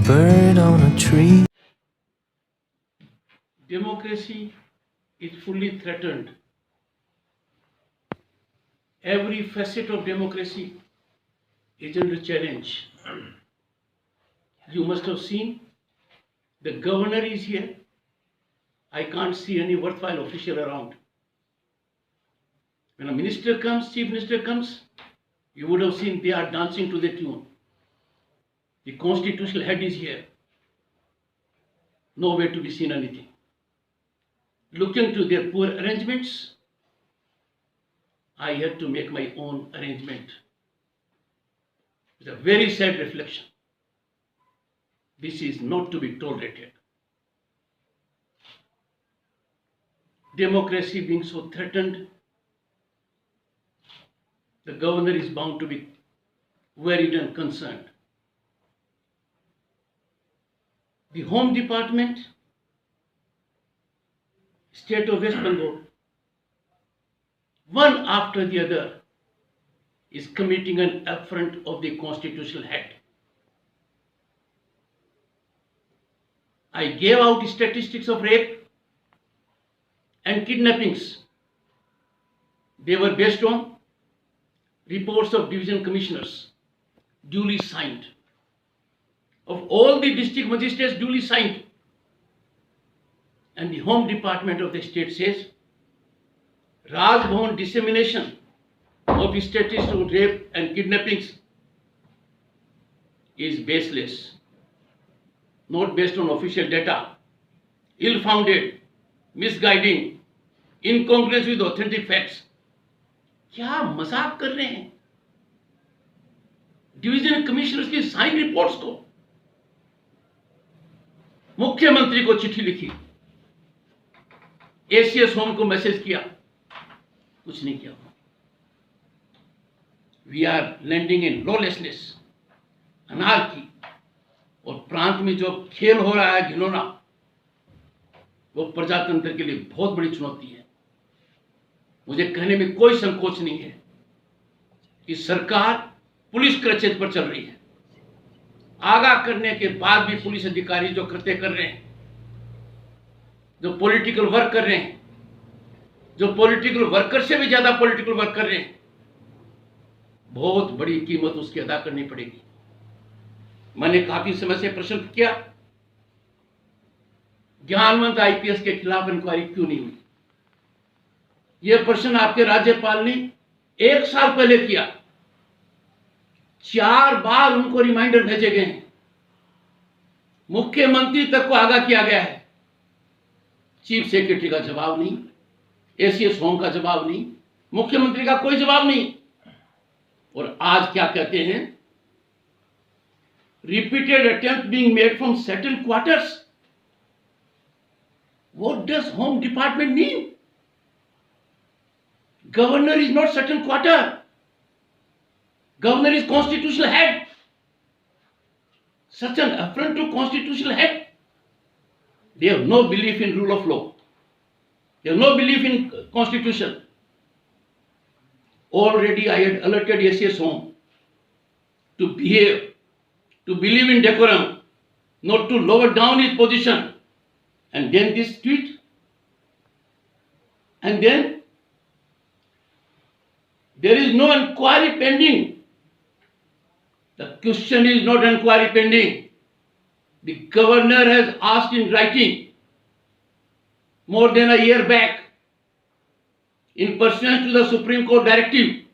bird on a tree. Democracy is fully threatened. Every facet of democracy is under challenge. You must have seen the governor is here. I can't see any worthwhile official around. When a minister comes, chief minister comes, you would have seen they are dancing to the tune. The constitutional head is here. Nowhere to be seen anything. Looking to their poor arrangements, I had to make my own arrangement. It's a very sad reflection. This is not to be tolerated. Democracy being so threatened, the governor is bound to be worried and concerned. The Home Department, State of West Bengal, one after the other, is committing an affront of the constitutional head. I gave out statistics of rape and kidnappings. They were based on reports of division commissioners, duly signed. Of all the district magistrates, duly signed. And the Home Department of the state says, Raj Bhavan dissemination of statistics of rape and kidnappings is baseless, not based on official data, ill-founded, misguiding, incongruous with authentic facts. क्या मजाक कर रहे हैं? Division commissioners की sign reports को मुख्यमंत्री को चिट्ठी लिखी, एसीएस होम को मैसेज किया, कुछ नहीं किया. We are landing in lawlessness, anarchy, और प्रांत में जो खेल हो रहा है घिनौना, वो प्रजातंत्र के लिए बहुत बड़ी चुनौती है. मुझे कहने में कोई संकोच नहीं है कि सरकार पुलिस क्रचेज पर चल रही है. आगाह करने के बाद भी पुलिस अधिकारी जो कृत्य कर रहे हैं, जो पॉलिटिकल वर्क कर रहे हैं, जो पॉलिटिकल वर्कर से भी ज्यादा पॉलिटिकल वर्क कर रहे हैं, बहुत बड़ी कीमत उसकी अदा करनी पड़ेगी. मैंने काफी समय से प्रश्न किया, ज्ञानवंत आईपीएस के खिलाफ इंक्वायरी क्यों नहीं हुई. यह प्रश्न आपके राज्यपाल ने 1 साल पहले किया. 4 बार उनको रिमाइंडर भेजे गए हैं. मुख्यमंत्री तक को आगाह किया गया है. चीफ सेक्रेटरी का जवाब नहीं, एसीएस होम का जवाब नहीं, मुख्यमंत्री का कोई जवाब नहीं. और आज क्या कहते हैं, repeated attempt being made from certain quarters. What does Home Department mean? Governor is not certain quarter. Governor is constitutional head. Such an affront to constitutional head. They have no belief in rule of law. They have no belief in constitution. Already I had alerted SES Home to behave, to believe in decorum, not to lower down his position. And then this tweet. And then there is no inquiry pending. The question is not inquiry pending. The governor has asked in writing more than a year back, in pursuance to the Supreme Court directive,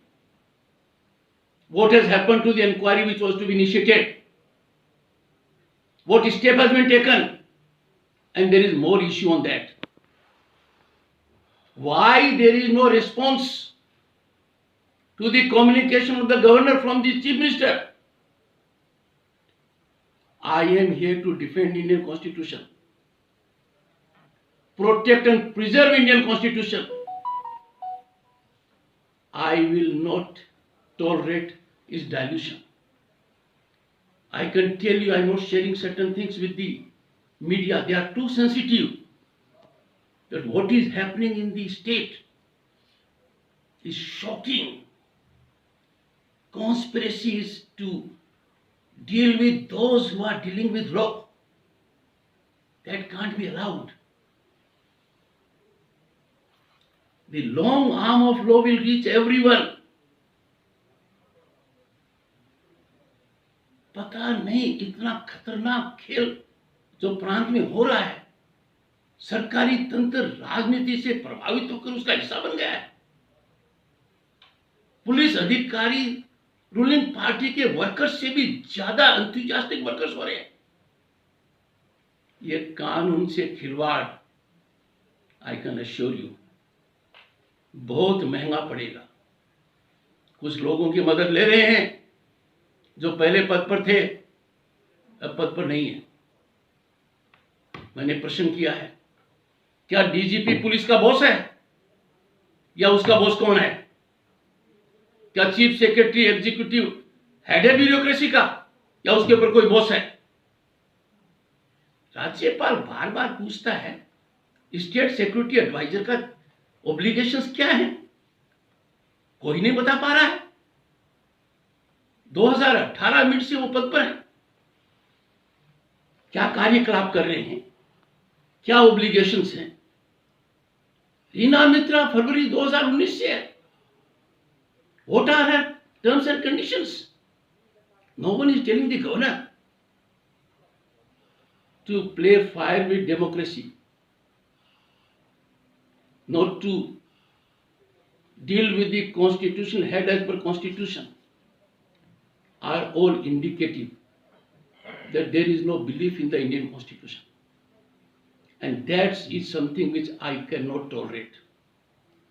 what has happened to the inquiry which was to be initiated, what step has been taken, and there is more issue on that. Why there is no response to the communication of the governor from the chief minister? I am here to defend Indian Constitution, protect and preserve Indian Constitution. I will not tolerate its dilution. I can tell you I am not sharing certain things with the media. They are too sensitive. That what is happening in the state is shocking. Conspiracies to deal with those who are dealing with law. That can't be allowed. The long arm of law will reach everyone. पता नहीं इतना खतरनाक खेल जो प्रांत में हो रहा है, सरकारी तंत्र राजनीति से प्रभावित होकर उसका हिस्सा बन गया है। पुलिस अधिकारी रूलिंग पार्टी के वर्कर्स से भी ज्यादा एंथुसियास्टिक वर्कर्स हो रहे हैं। ये कानून से खिलवाड़, आई कैन अश्योर यू, बहुत महंगा पड़ेगा। कुछ लोगों की मदद ले रहे हैं जो पहले पद पर थे, अब पद पर नहीं है। मैंने प्रश्न किया है, क्या डीजीपी पुलिस का बॉस है या उसका बॉस कौन है? क्या चीफ सेक्रेटरी एग्जीक्यूटिव हेड है ब्यूरोक्रेसी का या उसके ऊपर कोई बॉस है? राज्यपाल बार बार पूछता है, स्टेट सिक्योरिटी एडवाइजर का ऑब्लिगेशंस क्या है? कोई नहीं बता पा रहा है। 2018 मिनट से वो पद पर है। क्या कार्यकलाप कर रहे हैं, क्या ऑब्लिगेशंस हैं? रीना मित्रा फरवरी 2019 से है। What are her terms and conditions? No one is telling the governor to play fire with democracy, not to deal with the constitutional head as per constitution, are all indicative that there is no belief in the Indian constitution. And that is something which I cannot tolerate.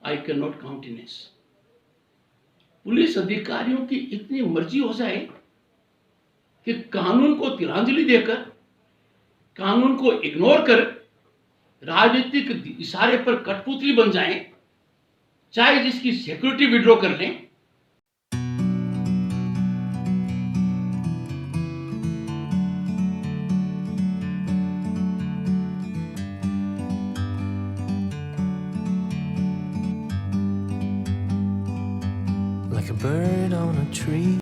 I cannot countenance. Police अधिकारियों की इतनी मर्जी हो जाए कि कानून को तिलांजलि देकर, कानून को इग्नोर कर राजनीतिक इशारे पर कठपुतली बन जाएं, चाहे जिसकी सिक्योरिटी विड्रॉ कर लें। like a bird on a tree.